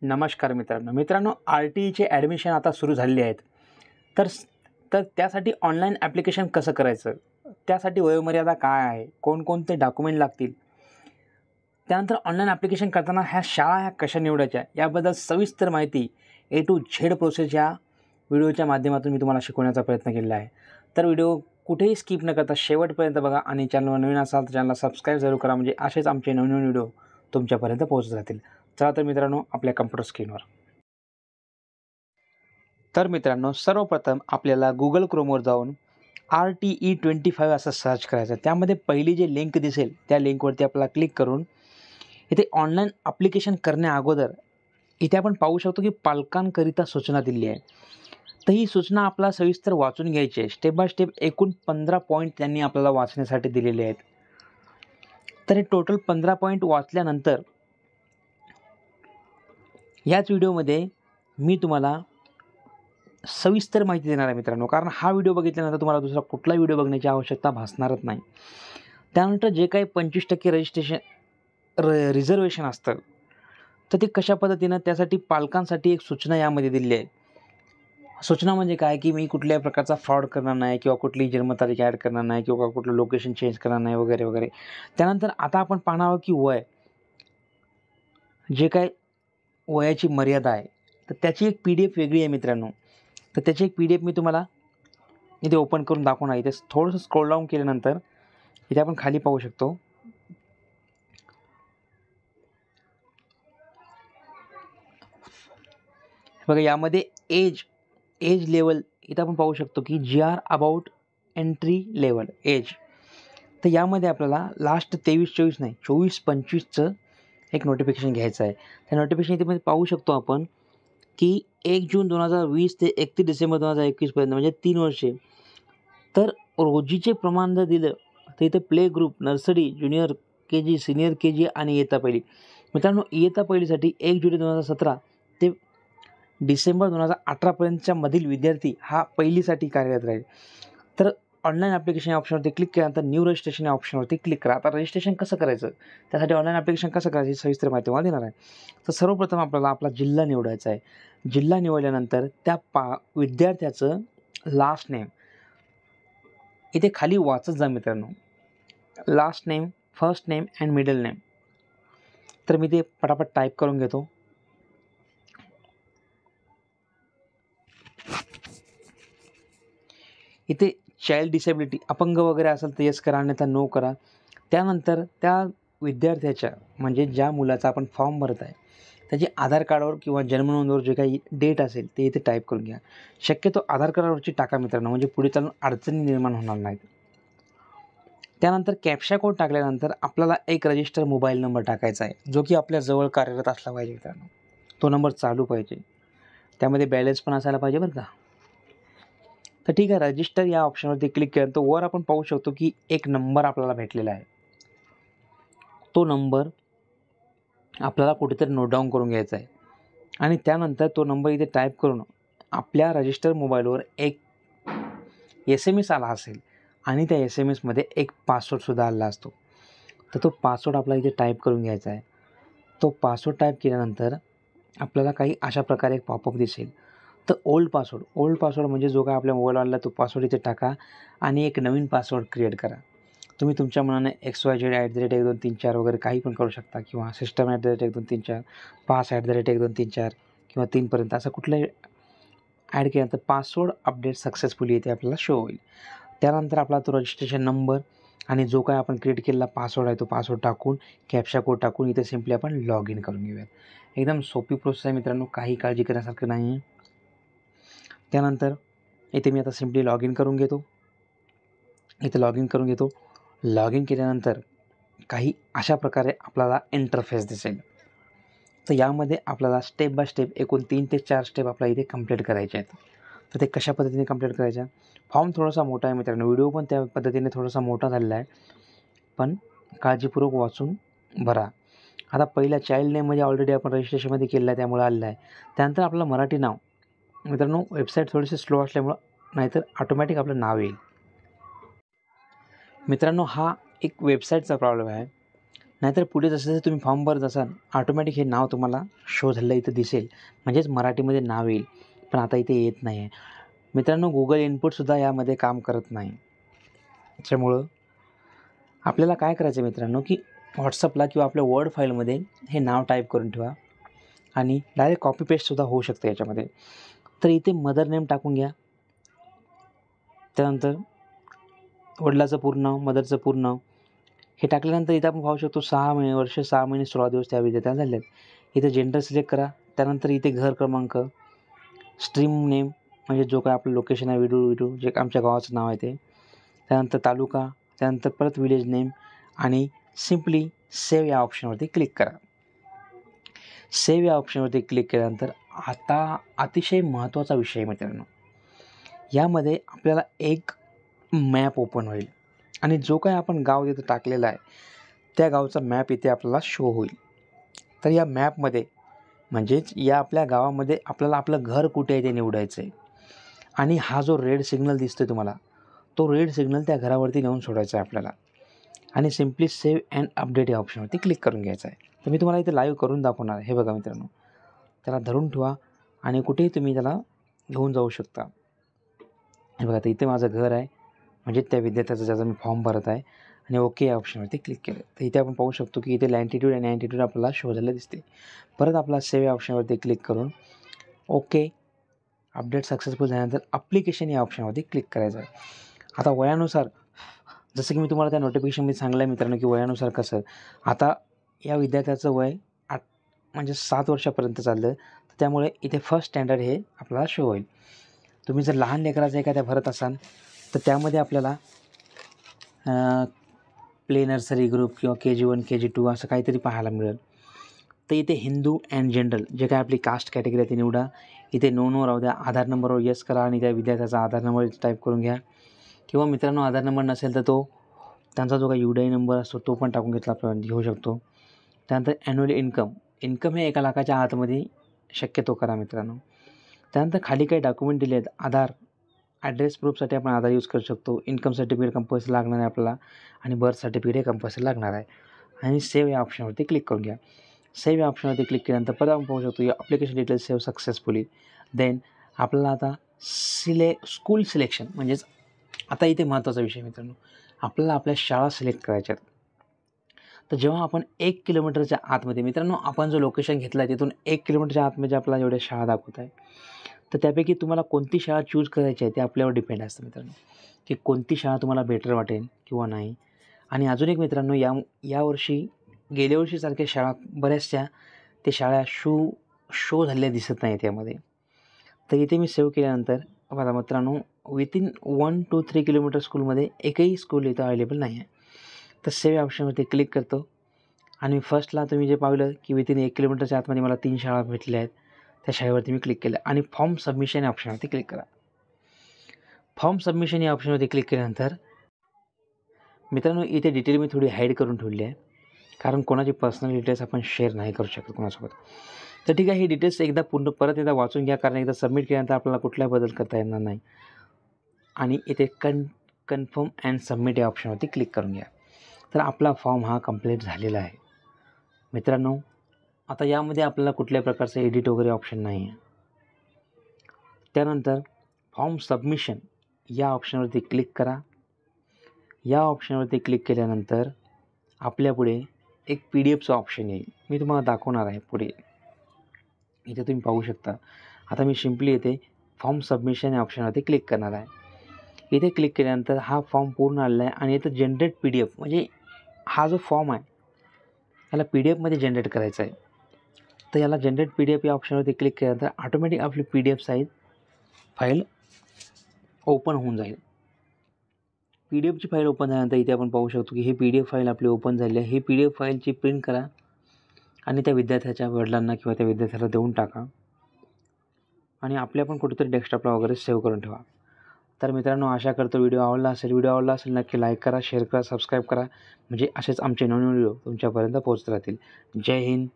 नमस्कार मित्रांनो, RTEचे ॲडमिशन आता सुरू झालेले आहेत. तर त्यासाठी ऑनलाईन ॲप्लिकेशन कसं करायचं, त्यासाठी वयोमर्यादा काय आहे, कोणकोणते डॉक्युमेंट लागतील, त्यानंतर ऑनलाईन ॲप्लिकेशन करताना शाळा कशा निवडायच्या याबद्दल सविस्तर माहिती A to Z प्रोसेस या व्हिडिओच्या माध्यमातून मी तुम्हाला शिकवण्याचा प्रयत्न केलेला आहे. तर व्हिडिओ कुठेही स्किप न करता शेवटपर्यंत बघा आणि चॅनलवर नवीन असाल तर चॅनलला सबस्क्राईब जरूर करा, म्हणजे असेच आमचे नवीन व्हिडिओ तुमच्यापर्यंत पोहोचत राहतील. चला तर मित्रांनो, आपल्या कम्प्युटर स्क्रीनवर. तर मित्रांनो, सर्वप्रथम आपल्याला Google Chromeवर जाऊन RTE25 असं सर्च करायचं. त्यामध्ये पहिली जी लिंक दिसेल त्या लिंकवरती आपल्याला क्लिक करून इथे ऑनलाईन ॲप्लिकेशन करण्याअगोदर इथे आपण पाहू शकतो की पालकांकरिता सूचना दिली आहे. तर ही सूचना आपल्याला सविस्तर वाचून घ्यायची आहे. स्टेप बाय स्टेप एकूण 15 पॉईंट त्यांनी आपल्याला वाचण्यासाठी दिलेले आहेत. तर हे टोटल 15 पॉईंट वाचल्यानंतर याच व्हिडिओमध्ये मी तुम्हाला सविस्तर माहिती देणार आहे मित्रांनो, कारण हा व्हिडिओ बघितल्यानंतर तुम्हाला दुसरा कुठला व्हिडिओ बघण्याची आवश्यकता भासणारच नाही. त्यानंतर जे काही 25% रिझर्वेशन असतं तर ते कशा पद्धतीनं, त्यासाठी पालकांसाठी एक सूचना यामध्ये दिली आहे. सूचना म्हणजे काय की मी कुठल्याही प्रकारचा फ्रॉड करणार नाही किंवा कुठलीही जन्मतारीख ॲड करणार नाही किंवा कुठलं लोकेशन चेंज करणार नाही वगैरे वगैरे. त्यानंतर आता आपण पाहणार आहोत की वय, जे काय वयाची मर्यादा आहे, तर त्याची एक PDF वेगळी आहे मित्रांनो. तर त्याची एक PDF मी तुम्हाला इथे ओपन करून दाखवणार. इथे थोडंसं स्क्रोल डाऊन केल्यानंतर इथे आपण खाली पाहू शकतो. बघा, यामध्ये एज लेवल इथं आपण पाहू शकतो की GR about entry level age. तर यामध्ये आपल्याला लास्ट 23-24 नाही, 24-25चं एक नोटिफिकेशन घ्यायचं आहे. त्या नोटिफिकेशन इथे पाहू शकतो आपण की 1 जून 2020 ते 31 डिसेंबर 2021 पर्यंत, म्हणजे 3 वर्षे. तर रोजीचे प्रमाण जर दिलं तर इथे play group, nursery, junior KG, senior KG आणि इयत्ता पहिली. मित्रांनो, इयत्ता पहिलीसाठी 1 जुलै 2017 ते डिसेंबर 2018 पर्यंतच्या मधील विद्यार्थी हा पहिलीसाठी कार्यरत राहील. तर ऑनलाईन ॲप्लिकेशन या ऑप्शनवरती क्लिक केल्यानंतर न्यू रजिस्ट्रेशन या ऑप्शनवरती क्लिक करा. आता रजिस्ट्रेशन कसं करायचं, त्यासाठी ऑनलाईन ॲप्लिकेशन कसं करायचं सविस्तर माहिती मला देणार आहे. तर सर्वप्रथम आपल्याला आपला जिल्हा निवडायचा आहे. जिल्हा निवडल्यानंतर त्या विद्यार्थ्याचं लास्ट नेम इथे खाली वाचत जा मित्रांनो. Last name, first name and middle name. तर मी ते पटापट टाईप करून घेतो. इथे चाइल्ड डिसेबिलिटी, अपंग वगैरे असेल तर येस करा, अन्यथा नो करा. त्यानंतर त्या विद्यार्थ्याच्या, म्हणजे ज्या मुलाचा आपण फॉर्म भरत आहे, त्याची आधार कार्डवर किंवा जन्मनोंदवर जे काही डेट असेल ते इथे टाईप करून घ्या. शक्यतो आधार कार्डावरची टाका मित्रांनो, म्हणजे पुढे चालून अडचणी निर्माण होणार नाहीत. त्यानंतर कॅप्शा कोड टाकल्यानंतर आपल्याला एक रजिस्टर मोबाईल नंबर टाकायचा आहे, जो की आपल्या जवळ कार्यरत असला पाहिजे मित्रांनो. तो नंबर चालू पाहिजे, त्यामध्ये बॅलन्स पण असायला पाहिजे बरं का. तर ठीक आहे, रजिस्टर या ऑप्शनवरती क्लिक केल्यानंतर वर आपण पाहू शकतो की एक नंबर आपल्याला भेटलेला आहे. तो नंबर आपल्याला कुठेतरी नोट डाऊन करून घ्यायचा आहे आणि त्यानंतर तो नंबर इथे टाईप करून आपल्या रजिस्टर मोबाईलवर एक SMS आला असेल आणि त्या SMSमध्ये एक पासवर्डसुद्धा आला असतो. तर तो पासवर्ड आपल्याला इथे टाईप करून घ्यायचा आहे. तो पासवर्ड टाईप केल्यानंतर आपल्याला काही अशा प्रकारे एक पॉपअप दिसेल. तर ओल्ड पासवर्ड म्हणजे जो काय आपल्या मोबाईलवर आला तो पासवर्ड इथे टाका आणि एक नवीन पासवर्ड क्रिएट करा. तुम्ही तुमच्या मनाने XYZ@1234 वगैरे काही पण करू शकता, किंवा system@1234, pass@1234 किंवा 3 पर्यंत असं कुठलंही ॲड केल्यानंतर पासवर्ड अपडेट सक्सेसफुली इथे आपल्याला शो होईल. त्यानंतर आपला तो रजिस्ट्रेशन नंबर आणि जो काय आपण क्रिएट केलेला पासवर्ड आहे तो पासवर्ड टाकून कॅप्शा कोड टाकून इथे सिम्पली आपण लॉग इन करून घेऊयात. एकदम सोपी प्रोसेस आहे मित्रांनो, काही काळजी करण्यासारखं नाही आहे. त्यानंतर इथे मी आता सिम्पली लॉग इन करून घेतो. लॉग इन केल्यानंतर काही अशा प्रकारे आपल्याला इंटरफेस दिसेल. तर यामध्ये आपल्याला स्टेप बाय स्टेप एकूण 3 ते 4 स्टेप आपल्याला इथे कंप्लीट करायचे आहेत. तर ते कशा पद्धतीने कंप्लीट करायच्या. फॉर्म थोडासा मोठा आहे मित्रांनो, व्हिडिओ पण त्या पद्धतीने थोडासा मोठा झालेला आहे, पण काळजीपूर्वक वाचून भरा. आता पहिल्या चाइल्ड नेममध्ये ऑलरेडी आपण रजिस्ट्रेशनमध्ये केलेलं आहे, त्यामुळे आलेलं आहे. त्यानंतर आपलं मराठी नाव. मित्रांनो, वेबसाईट थोडीशी स्लो असल्यामुळं, नाहीतर ऑटोमॅटिक आपलं नाव येईल. मित्रांनो, हा एक वेबसाईटचा प्रॉब्लेम आहे. नाहीतर पुढे जसं जसं तुम्ही फॉर्म भरत असाल ऑटोमॅटिक हे नाव तुम्हाला शो झालेलं इथं दिसेल, म्हणजेच मराठीमध्ये नाव येईल. पण आता इथे येत नाही आहे मित्रांनो. गुगल इनपुटसुद्धा यामध्ये काम करत नाही. त्याच्यामुळं आपल्याला काय करायचं आहे मित्रांनो, की व्हॉट्सअपला किंवा आपल्या वर्ड फाईलमध्ये हे नाव टाईप करून ठेवा आणि डायरेक्ट कॉपी पेस्टसुद्धा होऊ शकते याच्यामध्ये. तर इथे मदर नेम टाकून घ्या. त्यानंतर वडिलाचं पूर्ण नाव, मदरचं पूर्ण नाव हे टाकल्यानंतर इथं आपण पाहू शकतो 6 वर्ष 6 महिने 16 दिवस त्या विद्यार्थ्याला झाले आहेत. इथे जेंडर सिलेक्ट करा. त्यानंतर इथे घर क्रमांक, स्ट्रीम नेम म्हणजे जो काय आपलं लोकेशन आहे, विडू जे आमच्या गावाचं नाव आहे ते, त्यानंतर तालुका, त्यानंतर परत विलेज नेम आणि सिम्पली सेव्ह या ऑप्शनवरती क्लिक करा. सेव्ह या ऑप्शनवरती क्लिक केल्यानंतर आता अतिशय महत्त्वाचा विषय मित्रांनो, यामध्ये आपल्याला एक मॅप ओपन होईल आणि जो काही आपण गाव तिथं टाकलेला आहे त्या गावचा मॅप इथे आपल्याला शो होईल. तर या मॅपमध्ये म्हणजेच या आपल्या गावामध्ये आपल्याला आपलं घर कुठे आहे ते निवडायचं आहे आणि हा जो रेड सिग्नल दिसतोय तुम्हाला, तो रेड सिग्नल त्या घरावरती नेऊन सोडायचा आहे आपल्याला आणि सिम्पली सेव्ह अँड अपडेट या ऑप्शनवरती क्लिक करून घ्यायचं आहे. तर मी तुम्हाला इथे लाईव्ह करून दाखवणार आहे. हे बघा मित्रांनो, त्याला धरून ठेवा आणि कुठेही तुम्ही त्याला घेऊन जाऊ शकता. हे बघा, तर इथे माझं घर आहे, म्हणजे त्या विद्यार्थ्याचा ज्याचा मी फॉर्म भरत आहे आणि ओके या ऑप्शनवरती क्लिक केलं. तर इथे आपण पाहू शकतो की इथे लॅटिट्यूड आणि अँटिट्यूड आपल्याला शो झालेलं दिसते. परत आपला सेव्ह या ऑप्शनवरती क्लिक करून ओके, अपडेट सक्सेसफुल झाल्यानंतर ॲप्लिकेशन या ऑप्शनवरती क्लिक करायचं आहे. आता वयानुसार, जसं की मी तुम्हाला त्या नोटिफिकेशनमध्ये सांगलं आहे मित्रांनो, की वयानुसार कसं, आता या विद्यार्थ्याचं वय म्हणजे 7 वर्षापर्यंत चाललं, तर त्यामुळे इथे फर्स्ट स्टँडर्ड हे आपल्याला शो होईल. तुम्ही जर लहान लेकराचं एखाद्या भरत असाल तर त्यामध्ये आपल्याला प्ले नर्सरी ग्रुप किंवा KG1 KG2 असं काहीतरी पाहायला मिळेल. तर इथे हिंदू अँड जनरल जे काय आपली कास्ट कॅटेगरी आहे ती निवडा. इथे नो राहू द्या. आधार नंबरवर येस करा आणि त्या विद्यार्थ्याचा आधार नंबर टाईप करून घ्या. किंवा मित्रांनो आधार नंबर नसेल तर त्यांचा जो काही UDI नंबर असतो तो पण टाकून घेऊ शकतो. त्यानंतर ॲन्युअल इन्कम हे 1 लाखाच्या आतमध्ये शक्यतो करा मित्रांनो. त्यानंतर खाली काही डॉक्युमेंट दिले आहेत. आधार, ॲड्रेस प्रूफसाठी आपण आधार यूज करू शकतो. इन्कम सर्टिफिकेट कंपल्सरी लागणार आहे आपल्याला आणि बर्थ सर्टिफिकेट हे कंपल्सरी लागणार आहे. आणि सेव्ह या ऑप्शनवरती क्लिक करून घ्या. सेव्ह या ऑप्शनवरती क्लिक केल्यानंतर परत आपण पाहू शकतो या application details save successfully. Then आपल्याला आता स्कूल सिलेक्शन, म्हणजेच आता इथे महत्त्वाचा विषय मित्रांनो, आपल्याला आपल्या शाळा सिलेक्ट करायच्या आहेत. तर जेव्हा आपण 1 किलोमीटरच्या आतमध्ये, मित्रांनो आपण जो लोकेशन घेतला आहे तिथून 1 किलोमीटरच्या आतमध्ये आपल्याला एवढ्या शाळा दाखवत आहे, तर त्यापैकी तुम्हाला कोणती शाळा चूज करायची आहे ते आपल्यावर डिपेंड असतं मित्रांनो, की कोणती शाळा तुम्हाला बेटर वाटेल किंवा नाही. आणि अजून एक मित्रांनो, यावर्षी गेल्या वर्षीसारख्या शाळा बऱ्याचशा ते शाळा शो झालेल्या दिसत नाहीत यामध्ये. तर इथे मी सेव्ह केल्यानंतर बघा मित्रांनो, विथिन 1 to 3 किलोमीटर स्कूलमध्ये एकही स्कूल इथं अवेलेबल नाही आहे. तर सेव्ह या ऑप्शनवरती क्लिक करतो आणि फर्स्टला तुम्ही जे पाहिलं की विथिन 1 किलोमीटरच्या आतमध्ये मला 3 शाळा भेटल्या आहेत, त्या शाळेवरती मी क्लिक केलं आणि फॉर्म सबमिशन या ऑप्शनवरती क्लिक करा. फॉर्म सबमिशन या ऑप्शनवरती क्लिक केल्यानंतर मित्रांनो इथे डिटेल मी थोडी हाईड करून ठेवली आहे, कारण कोणाची पर्सनल डिटेल्स आपण शेअर नाही करू शकत कोणासोबत. तर ठीक आहे, ही डिटेल्स परत एकदा वाचून घ्या, कारण एकदा सबमिट केल्यानंतर आपल्याला कुठलाही बदल करता येणार नाही. आणि इथे कन्फर्म अँड सबमिट या ऑप्शनवरती क्लिक करून घ्या. तर आपला फॉर्म हा कंप्लीट झालेला आहे मित्रांनो. आता यामध्ये आपल्याला कुठल्याही प्रकारचं एडिट वगैरे ऑप्शन नाही आहे. त्यानंतर फॉर्म सबमिशन या ऑप्शनवरती क्लिक करा. या ऑप्शनवरती क्लिक केल्यानंतर आपल्यापुढे एक PDFचं ऑप्शन येईल. मी तुम्हाला दाखवणार आहे पुढे. इथे तुम्ही पाहू शकता. आता मी सिम्पली इथे फॉर्म सबमिशन या ऑप्शनवरती क्लिक करणार आहे. इथे क्लिक केल्यानंतर हा फॉर्म पूर्ण आलेला आहे आणि इथं जनरेट PDF, म्हणजे हा जो फॉर्म आहे याला PDFमध्ये जनरेट करायचा आहे. तर याला जनरेट PDF या ऑप्शनवरती क्लिक केल्यानंतर ऑटोमॅटिक आपली PDF साईज फाईल ओपन होऊन जाईल. PDFची फाईल ओपन झाल्यानंतर इथे आपण पाहू शकतो की ही PDF फाईल आपली ओपन झाली आहे. ही PDF फाईलची प्रिंट करा आणि त्या विद्यार्थ्याच्या वडिलांना किंवा त्या विद्यार्थ्याला देऊन टाका आणि आपल्या पण कुठेतरी डेस्कटॉपला वगैरे सेव्ह करून ठेवा. तर मित्रांनो, आशा करतो व्हिडिओ आवडला असेल. नक्की लाईक करा, शेअर करा, सबस्क्राईब करा, म्हणजे असेच आमचे नवीन व्हिडिओ तुमच्यापर्यंत पोहोचत राहतील. जय हिंद,